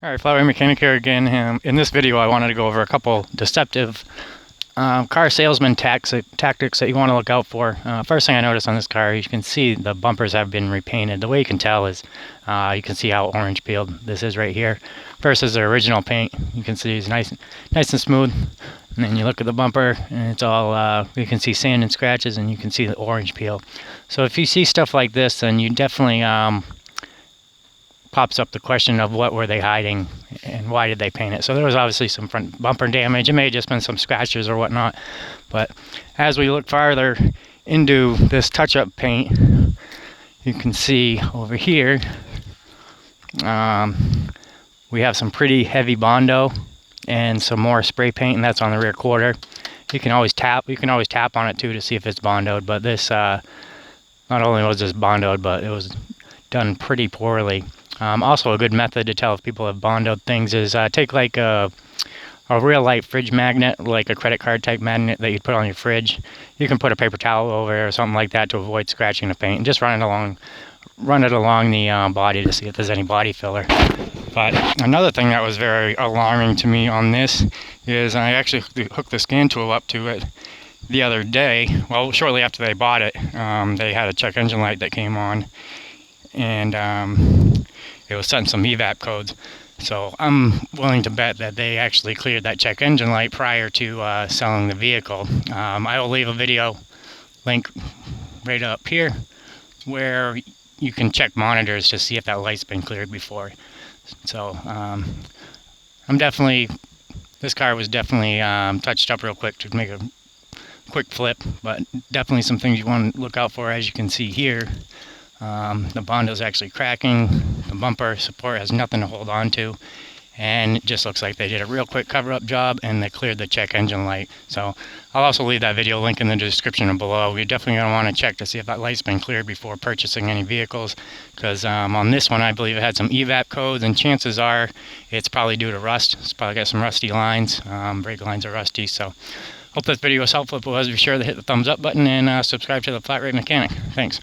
Alright, Flat Rate Mechanic here again. In this video I wanted to go over a couple deceptive car salesman tactics that you want to look out for. First thing I noticed on this car, you can see the bumpers have been repainted. The way you can tell is you can see how orange peeled this is right here versus the original paint. You can see it's nice and smooth. And then you look at the bumper and it's all, you can see sand and scratches and you can see the orange peel. So if you see stuff like this, then you definitely pops up the question of what were they hiding and why did they paint it. So there was obviously some front bumper damage. It may have just been some scratches or whatnot, but as we look farther into this touch-up paint, you can see over here we have some pretty heavy Bondo and some more spray paint, and that's on the rear quarter. You can always tap on it too to see if it's Bondoed, but this not only was this Bondoed, but it was done pretty poorly. Also, a good method to tell if people have Bondoed things is take like a real light fridge magnet, like a credit card type magnet that you'd put on your fridge. You can put a paper towel over it or something like that to avoid scratching the paint, and just run it along the body to see if there's any body filler. But another thing that was very alarming to me on this is I actually hooked the scan tool up to it the other day. Well, shortly after they bought it, they had a check engine light that came on, and it was setting some evap codes. So I'm willing to bet that they actually cleared that check engine light prior to selling the vehicle. I will leave a video link right up here where you can check monitors to see if that light's been cleared before. So this car was definitely touched up real quick to make a quick flip, but definitely some things you want to look out for. As you can see here, the Bondo is actually cracking. The bumper support has nothing to hold on to, and it just looks like they did a real quick cover-up job and they cleared the check engine light. So I'll also leave that video link in the description below. You're definitely going to want to check to see if that light's been cleared before purchasing any vehicles, because on this one I believe it had some evap codes, and chances are it's probably due to rust. It's probably got some rusty lines. Brake lines are rusty. So hope this video was helpful. If it was, be sure to hit the thumbs up button and subscribe to the Flat Rate Mechanic. Thanks.